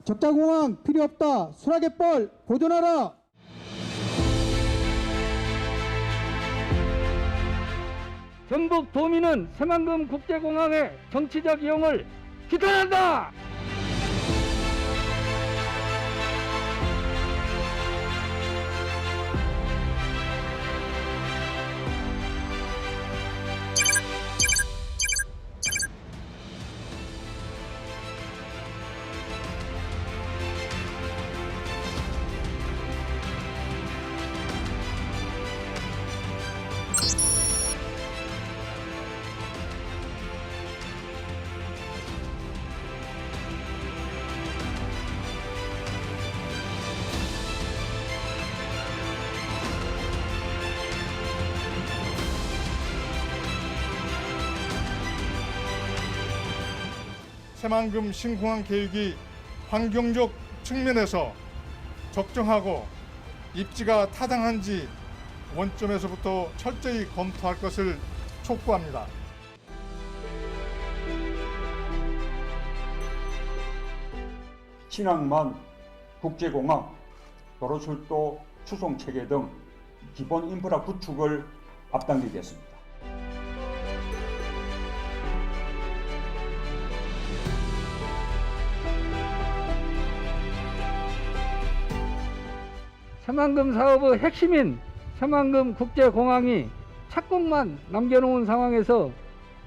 적자공항 필요 없다. 수락의 뻘 보존하라. 전북 도민은 새만금 국제공항의 정치적 이용을 규탄한다. 새만금 신공항 계획이 환경적 측면에서 적정하고 입지가 타당한지 원점에서부터 철저히 검토할 것을 촉구합니다. 신항만, 국제공항, 도로출도, 수송체계 등 기본 인프라 구축을 앞당기겠습니다. 새만금 사업의 핵심인 새만금 국제공항이 착공만 남겨놓은 상황에서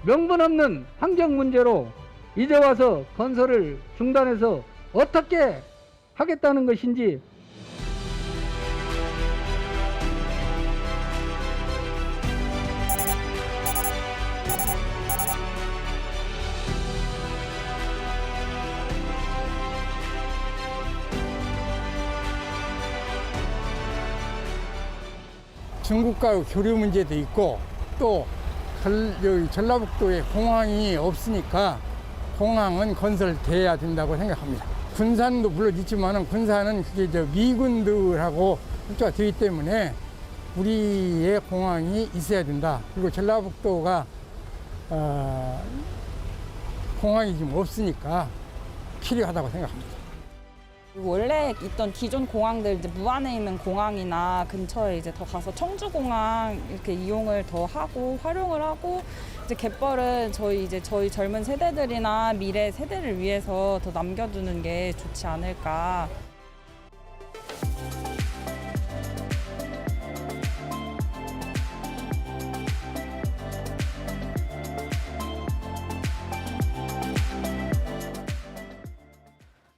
명분 없는 환경 문제로 이제 와서 건설을 중단해서 어떻게 하겠다는 것인지 중국과 교류 문제도 있고 또 여기 전라북도에 공항이 없으니까 공항은 건설돼야 된다고 생각합니다. 군산도 물론 있지만은 군산은 그게 미군들하고 협조가 되기 때문에 우리의 공항이 있어야 된다. 그리고 전라북도가 공항이 지금 없으니까 필요하다고 생각합니다. 원래 있던 기존 공항들 이제 무안에 있는 공항이나 근처에 이제 더 가서 청주공항 이렇게 이용을 더 하고 활용을 하고 이제 갯벌은 저희 젊은 세대들이나 미래 세대를 위해서 더 남겨두는 게 좋지 않을까.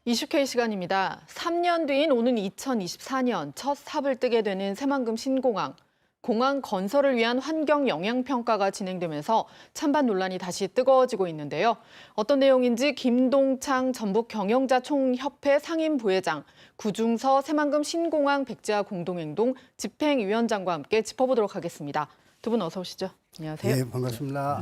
이슈K 시간입니다. 3년 뒤인 오는 2024년 첫 삽을 뜨게 되는 새만금 신공항. 공항 건설을 위한 환경 영향 평가가 진행되면서 찬반 논란이 다시 뜨거워지고 있는데요. 어떤 내용인지 김동창 전북경영자총협회 상임부회장, 구중서 새만금 신공항 백지화 공동행동 집행위원장과 함께 짚어보도록 하겠습니다. 두 분 어서 오시죠. 안녕하세요. 네, 반갑습니다.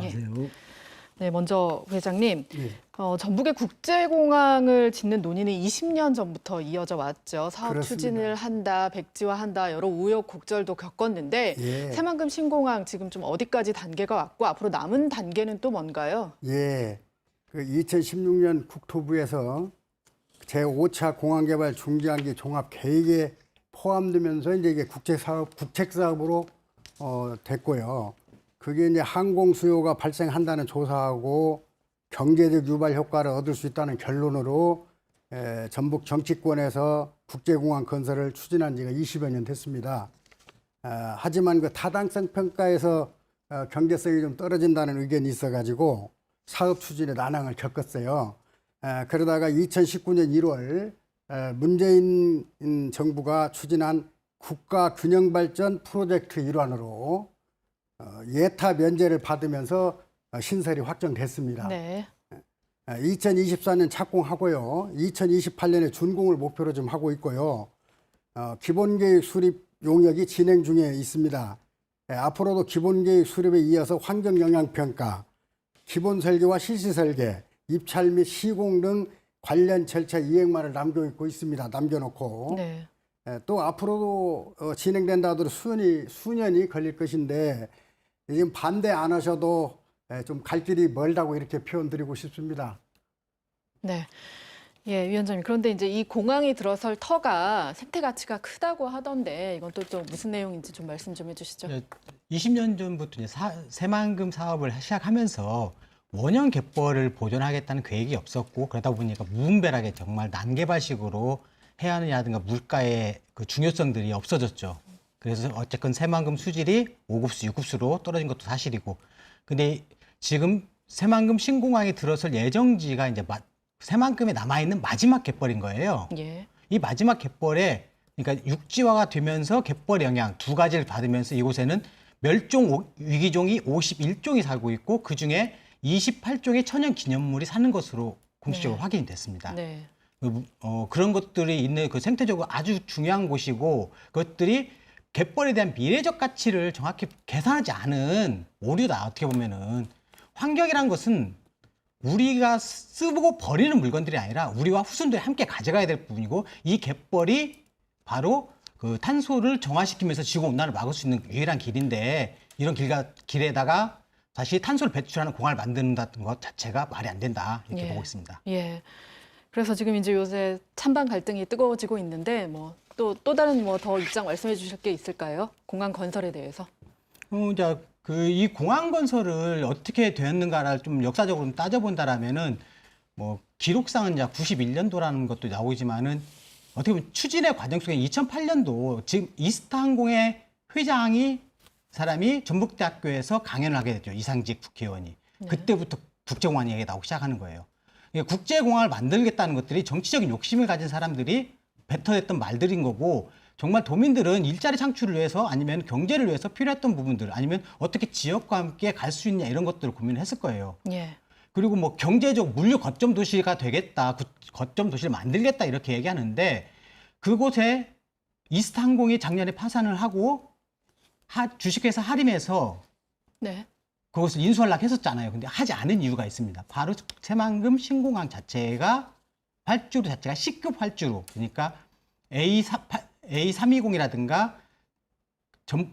네, 먼저 회장님, 네. 전북의 국제공항을 짓는 논의는 20년 전부터 이어져 왔죠. 사업 그렇습니다. 추진을 한다, 백지화한다, 여러 우여곡절도 겪었는데 예. 새만금 신공항 지금 좀 어디까지 단계가 왔고 앞으로 남은 단계는 또 뭔가요? 예. 그 2016년 국토부에서 제5차 공항개발 중기한기 종합 계획에 포함되면서 이제 이게 국책사업으로 됐고요. 그게 이제 항공 수요가 발생한다는 조사하고 경제적 유발 효과를 얻을 수 있다는 결론으로 전북 정치권에서 국제공항 건설을 추진한 지가 20여 년 됐습니다. 하지만 그 타당성 평가에서 경제성이 좀 떨어진다는 의견이 있어가지고 사업 추진에 난항을 겪었어요. 그러다가 2019년 1월 문재인 정부가 추진한 국가균형발전 프로젝트 일환으로 예타 면제를 받으면서 신설이 확정됐습니다. 네. 2024년 착공하고요. 2028년에 준공을 목표로 좀 하고 있고요. 기본계획 수립 용역이 진행 중에 있습니다. 앞으로도 기본계획 수립에 이어서 환경영향평가, 기본설계와 실시설계, 입찰 및 시공 등 관련 절차 이행만을 남겨놓고 있습니다. 남겨놓고. 네. 또 앞으로도 진행된다 하더라도 수년이 걸릴 것인데 지금 반대 안 하셔도 좀 갈 길이 멀다고 이렇게 표현 드리고 싶습니다. 네. 예, 위원장님. 그런데 이제 이 공항이 들어설 터가 생태 가치가 크다고 하던데 이건 또 무슨 내용인지 좀 말씀 좀 해주시죠. 20년 전부터 이제 새만금 사업을 시작하면서 원형 갯벌을 보존하겠다는 계획이 없었고, 그러다 보니까 무분별하게 정말 난개발식으로 해안이라든가 물가의 그 중요성들이 없어졌죠. 그래서 어쨌건 새만금 수질이 5급수, 6급수로 떨어진 것도 사실이고, 근데 지금 새만금 신공항이 들어설 예정지가 이제 새만금에 남아있는 마지막 갯벌인 거예요. 예. 이 마지막 갯벌에, 그러니까 육지화가 되면서 갯벌 영향 두 가지를 받으면서 이곳에는 멸종 위기종이 51종이 살고 있고, 그중에 28종의 천연 기념물이 사는 것으로 공식적으로 네. 확인이 됐습니다. 네. 그런 것들이 있는 그 생태적으로 아주 중요한 곳이고, 그것들이 갯벌에 대한 미래적 가치를 정확히 계산하지 않은 오류다. 어떻게 보면은 환경이란 것은 우리가 쓰고 버리는 물건들이 아니라 우리와 후손들이 함께 가져가야 될 부분이고, 이 갯벌이 바로 그 탄소를 정화시키면서 지구온난화를 막을 수 있는 유일한 길인데, 이런 길에다가 다시 탄소를 배출하는 공항을 만든다는 것 자체가 말이 안 된다, 이렇게 예. 보고 있습니다. 예. 그래서 지금 이제 요새 찬반 갈등이 뜨거워지고 있는데 뭐 또 다른 뭐 더 입장 말씀해 주실 게 있을까요? 공항 건설에 대해서. 이제 이 공항 건설을 어떻게 되었는가를 좀 역사적으로 좀 따져본다라면은, 뭐 기록상은 이제 91년도라는 것도 나오지만은, 어떻게 보면 추진의 과정 속에 2008년도 지금 이스타항공의 사람이 전북대학교에서 강연을 하게 됐죠. 이상직 국회의원이. 네. 그때부터 국제공항 얘기가 나오기 시작하는 거예요. 그러니까 국제공항을 만들겠다는 것들이 정치적인 욕심을 가진 사람들이 뱉어냈던 말들인 거고, 정말 도민들은 일자리 창출을 위해서 아니면 경제를 위해서 필요했던 부분들, 아니면 어떻게 지역과 함께 갈 수 있냐, 이런 것들을 고민을 했을 거예요. 예. 그리고 뭐 경제적 물류 거점 도시가 되겠다, 거점 도시를 만들겠다, 이렇게 얘기하는데, 그곳에 이스타항공이 작년에 파산을 하고 주식회사 하림에서 네. 그것을 인수하려고 했었잖아요. 근데 하지 않은 이유가 있습니다. 바로 새만금 신공항 자체가 활주로 자체가 C급 활주로, 그러니까 A320이라든가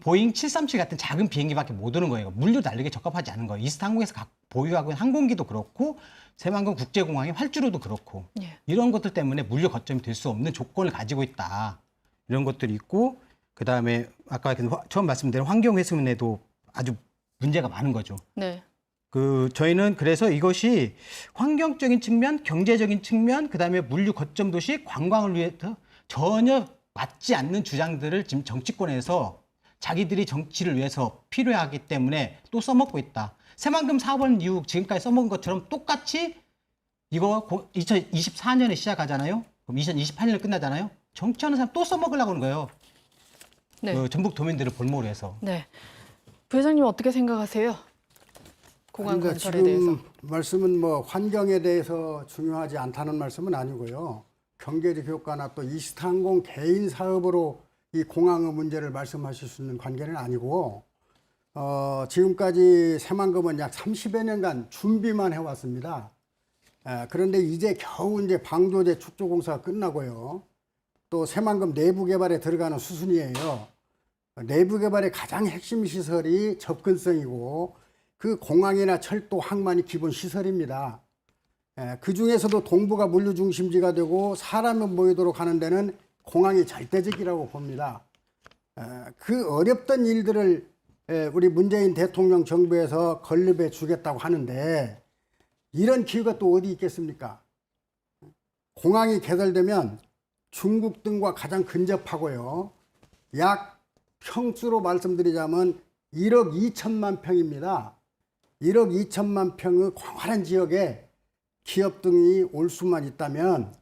보잉 737 같은 작은 비행기밖에 못 오는 거예요. 물류 달리기에 적합하지 않은 거예요. 이스타항공에서 보유하고 있는 항공기도 그렇고, 새만금 국제공항의 활주로도 그렇고, 예. 이런 것들 때문에 물류 거점이 될 수 없는 조건을 가지고 있다. 이런 것들이 있고, 그 다음에 아까 처음 말씀드린 환경훼손에도 아주 문제가 많은 거죠. 네. 저희는 그래서 이것이 환경적인 측면, 경제적인 측면, 그 다음에 물류 거점 도시, 관광을 위해서 전혀 맞지 않는 주장들을 지금 정치권에서 자기들이 정치를 위해서 필요하기 때문에 또 써먹고 있다. 새만금 사업원 이후 지금까지 써먹은 것처럼 똑같이 이거 2024년에 시작하잖아요. 그럼 2028년에 끝나잖아요. 정치하는 사람 또 써먹으려고 하는 거예요. 네. 전북 도민들을 볼모로 해서. 네. 부회장님 어떻게 생각하세요? 공항 그러니까 건설에 지금 대해서. 말씀은 뭐 환경에 대해서 중요하지 않다는 말씀은 아니고요. 경제적 효과나 또 이스타항공 개인 사업으로 이 공항의 문제를 말씀하실 수 있는 관계는 아니고, 지금까지 새만금은 약 30여 년간 준비만 해왔습니다. 그런데 이제 겨우 이제 방조제 축조 공사가 끝나고요. 또 새만금 내부 개발에 들어가는 수순이에요. 내부 개발의 가장 핵심 시설이 접근성이고, 그 공항이나 철도, 항만이 기본 시설입니다. 그 중에서도 동부가 물류 중심지가 되고 사람이 모이도록 하는 데는 공항이 절대적이라고 봅니다. 그 어렵던 일들을 우리 문재인 대통령 정부에서 건립해 주겠다고 하는데, 이런 기회가 또 어디 있겠습니까? 공항이 개설되면 중국 등과 가장 근접하고요. 약 평수로 말씀드리자면 1억 2천만 평입니다. 1억 2천만 평의 광활한 지역에 기업 등이 올 수만 있다면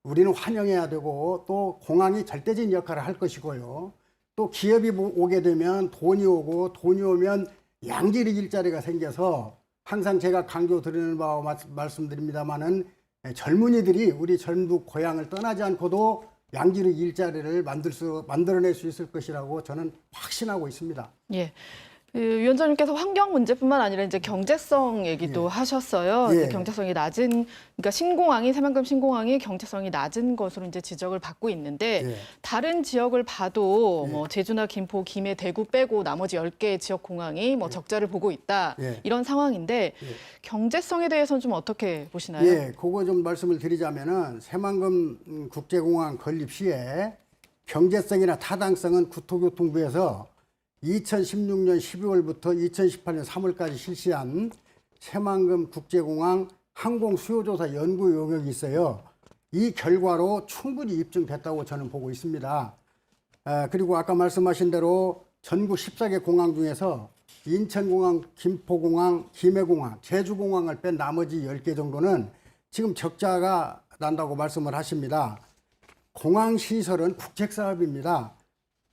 우리는 환영해야 되고, 또 공항이 절대적인 역할을 할 것이고요. 또 기업이 오게 되면 돈이 오고, 돈이 오면 양질의 일자리가 생겨서, 항상 제가 강조드리는 바와 말씀드립니다마는 젊은이들이 우리 전북 고향을 떠나지 않고도 양질의 일자리를 만들어낼 수 있을 것이라고 저는 확신하고 있습니다. 예. 그 위원장님께서 환경 문제뿐만 아니라 이제 경제성 얘기도 하셨어요. 예. 이제 경제성이 낮은, 그러니까 신공항이 새만금 신공항이 경제성이 낮은 것으로 이제 지적을 받고 있는데 예. 다른 지역을 봐도 예. 뭐 제주나 김포, 김해, 대구 빼고 나머지 10개 지역 공항이 뭐 적자를 보고 있다 예. 이런 상황인데 예. 경제성에 대해서는 좀 어떻게 보시나요? 예, 그거 좀 말씀을 드리자면은 새만금 국제공항 건립 시에 경제성이나 타당성은 국토교통부에서 2016년 12월부터 2018년 3월까지 실시한 새만금 국제공항 항공수요조사 연구 용역이 있어요. 이 결과로 충분히 입증됐다고 저는 보고 있습니다. 그리고 아까 말씀하신 대로 전국 14개 공항 중에서 인천공항, 김포공항, 김해공항, 제주공항을 뺀 나머지 10개 정도는 지금 적자가 난다고 말씀을 하십니다. 공항시설은 국책사업입니다.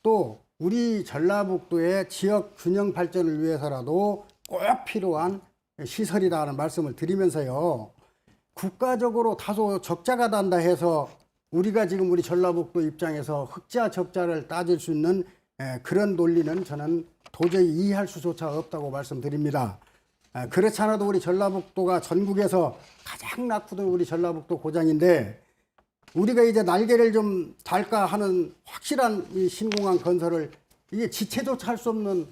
또 우리 전라북도의 지역 균형 발전을 위해서라도 꼭 필요한 시설이라는 말씀을 드리면서요. 국가적으로 다소 적자가 난다 해서 우리가 지금 우리 전라북도 입장에서 흑자 적자를 따질 수 있는 그런 논리는 저는 도저히 이해할 수조차 없다고 말씀드립니다. 그렇지 않아도 우리 전라북도가 전국에서 가장 낙후된 우리 전라북도 고장인데 우리가 이제 날개를 좀 달까 하는 확실한 이 신공항 건설을 이게 지체조차 할 수 없는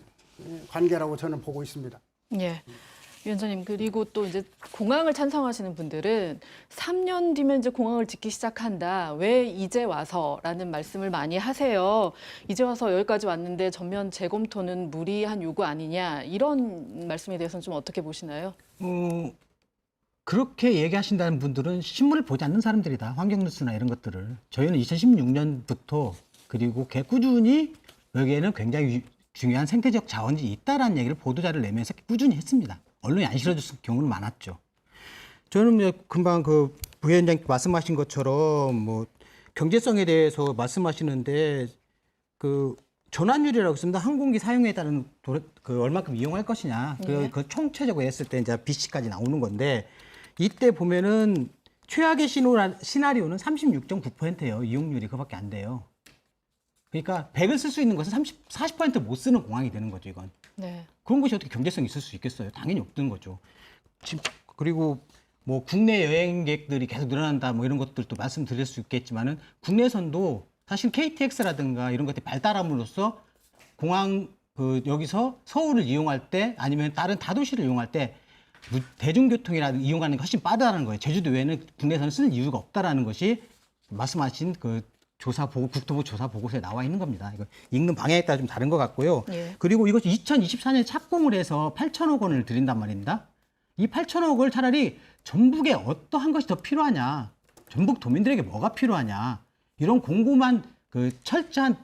관계라고 저는 보고 있습니다. 예. 위원장님, 그리고 또 이제 공항을 찬성하시는 분들은 3년 뒤면 이제 공항을 짓기 시작한다. 왜 이제 와서라는 말씀을 많이 하세요. 이제 와서 여기까지 왔는데 전면 재검토는 무리한 요구 아니냐. 이런 말씀에 대해서는 좀 어떻게 보시나요? 그렇게 얘기하신다는 분들은 신문을 보지 않는 사람들이다. 환경뉴스나 이런 것들을. 저희는 2016년부터 그리고 꾸준히 여기에는 굉장히 중요한 생태적 자원이 있다라는 얘기를 보도자를 내면서 꾸준히 했습니다. 언론이 안 실어줬을 경우는 많았죠. 저는 금방 그 부위원장님 말씀하신 것처럼 뭐 경제성에 대해서 말씀하시는데 그 전환율이라고 있습니다. 항공기 사용에 따른 그 얼마큼 이용할 것이냐. 네. 그 총체적으로 했을 때 이제 BC까지 나오는 건데 이때 보면은 최악의 시나리오는 36.9%예요. 이용률이 그밖에 안 돼요. 그러니까 100을 쓸 수 있는 것은 40% 못 쓰는 공항이 되는 거죠, 이건. 네. 그런 것이 어떻게 경제성이 있을 수 있겠어요? 당연히 없는 거죠. 그리고 뭐 국내 여행객들이 계속 늘어난다 뭐 이런 것들도 말씀드릴 수 있겠지만은 국내선도 사실 KTX라든가 이런 것들이 발달함으로써 공항 여기서 서울을 이용할 때 아니면 다른 다도시를 이용할 때 대중교통이라든가 이용하는 게 훨씬 빠르다는 거예요. 제주도 외에는 국내선을 쓸 이유가 없다라는 것이 말씀하신 그 국토부 조사 보고서에 나와 있는 겁니다. 이거 읽는 방향에 따라 좀 다른 것 같고요. 예. 그리고 이것이 2024년에 착공을 해서 8천억 원을 드린단 말입니다. 이 8천억을 차라리 전북에 어떠한 것이 더 필요하냐, 전북 도민들에게 뭐가 필요하냐, 이런 곰곰한 그 철저한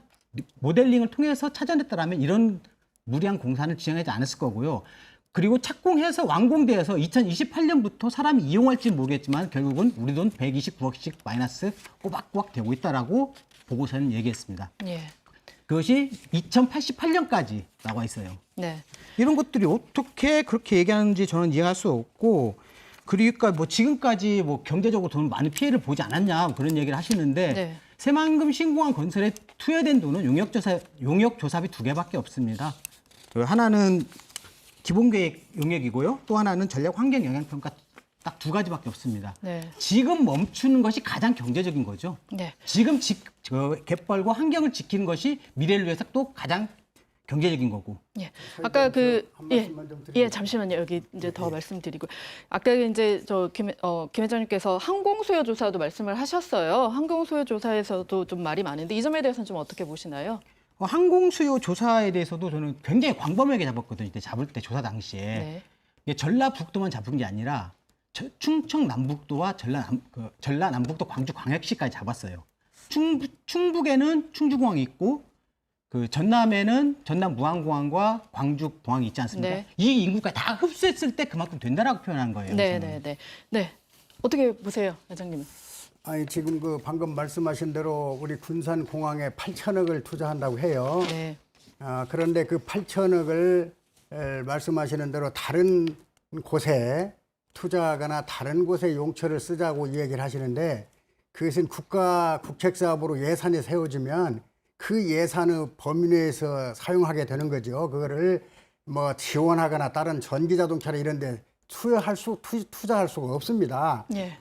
모델링을 통해서 찾아냈다라면 이런 무리한 공사를 진행하지 않았을 거고요. 그리고 착공해서 완공돼서 2028년부터 사람이 이용할지 모르겠지만 결국은 우리 돈 129억씩 마이너스 꼬박꼬박 되고 있다라고 보고서는 얘기했습니다. 예. 그것이 2088년까지 나와 있어요. 네. 이런 것들이 어떻게 그렇게 얘기하는지 저는 이해할 수 없고, 그러니까 뭐 지금까지 뭐 경제적으로 돈 많은 피해를 보지 않았냐 그런 얘기를 하시는데 네. 새만금 신공항 건설에 투여된 돈은 용역조사비 2개밖에 없습니다. 하나는 기본계획 용역이고요. 또 하나는 전략환경영향평가 딱 2가지밖에 없습니다. 네. 지금 멈추는 것이 가장 경제적인 거죠. 네. 지금 갯벌과 환경을 지키는 것이 미래를 위해서 또 가장 경제적인 거고. 예. 아까 한 말씀만 좀 드리겠습니다. 잠시만요. 여기 이제 더 말씀드리고. 아까 이제 김 회장님께서 항공수요 조사도 말씀을 하셨어요. 항공수요 조사에서도 좀 말이 많은데 이 점에 대해서는 좀 어떻게 보시나요? 항공수요 조사에 대해서도 저는 굉장히 광범위하게 잡았거든요. 이때 잡을 때 조사 당시에. 네. 이게 전라북도만 잡은 게 아니라 충청 남북도와 전라 남북도 광주 광역시까지 잡았어요. 충북에는 충주공항이 있고 그 전남에는 전남 무안공항과 광주 공항이 있지 않습니까? 네. 이 인구가 다 흡수했을 때 그만큼 된다라고 표현한 거예요. 네, 저는. 네, 네. 네. 어떻게 보세요, 회장님은? 아니 지금 그 방금 말씀하신 대로 우리 군산 공항에 8천억을 투자한다고 해요. 네. 그런데 그 8천억을 말씀하시는 대로 다른 곳에 투자하거나 다른 곳에 용처를 쓰자고 이 얘기를 하시는데 그것은 국책사업으로 예산이 세워지면 그 예산의 범위 내에서 사용하게 되는 거죠. 그거를 뭐 지원하거나 다른 전기 자동차나 이런 데 투자할 수가 없습니다. 예.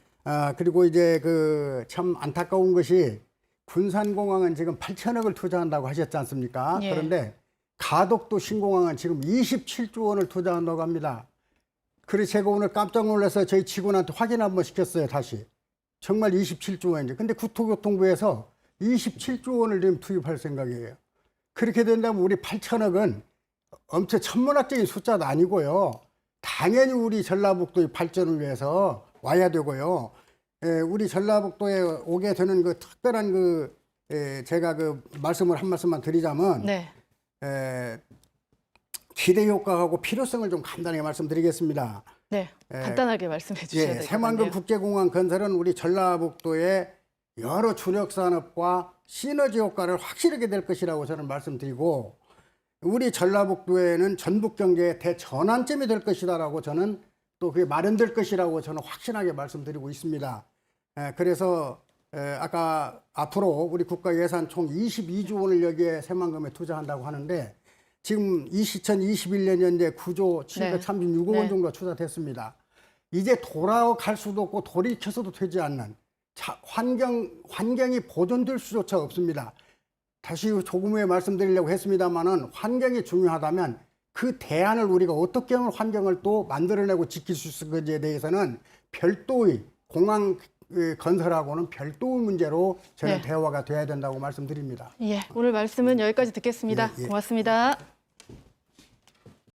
그리고 이제 그 참 안타까운 것이 군산공항은 지금 8천억을 투자한다고 하셨지 않습니까? 예. 그런데 가덕도 신공항은 지금 27조 원을 투자한다고 합니다. 그래서 제가 오늘 깜짝 놀라서 저희 직원한테 확인 한번 시켰어요, 다시. 정말 27조 원인지. 근데 국토교통부에서 27조 원을 지금 투입할 생각이에요. 그렇게 된다면 우리 8천억은 엄청 천문학적인 숫자도 아니고요. 당연히 우리 전라북도의 발전을 위해서 와야 되고요. 우리 전라북도에 오게 되는 그 특별한 제가 그 말씀을 한 말씀만 드리자면 네. 기대 효과하고 필요성을 좀 간단하게 말씀드리겠습니다. 네. 간단하게 말씀해 주셔야 될 것 새만금 같네요. 국제공항 건설은 우리 전라북도의 여러 주력 산업과 시너지 효과를 확실하게 될 것이라고 저는 말씀드리고 우리 전라북도에는 전북 경제의 대전환점이 될 것이다라고 저는 또 그게 마련될 것이라고 저는 확신하게 말씀드리고 있습니다. 그래서 아까 앞으로 우리 국가 예산 총 22조 원을 여기에 새만금에 투자한다고 하는데 지금 2021년 현재 9조 736억 원 정도 투자됐습니다. 이제 돌아갈 수도 없고 돌이켜서도 되지 않는 환경이 보존될 수조차 없습니다. 다시 조금 후에 말씀드리려고 했습니다만은 환경이 중요하다면 그 대안을 우리가 어떻게 하면 환경을 또 만들어내고 지킬 수 있을 건지에 대해서는 별도의 공항 건설하고는 별도의 문제로 저는 대화가 돼야 된다고 말씀드립니다. 예, 오늘 말씀은 여기까지 듣겠습니다. 예. 고맙습니다.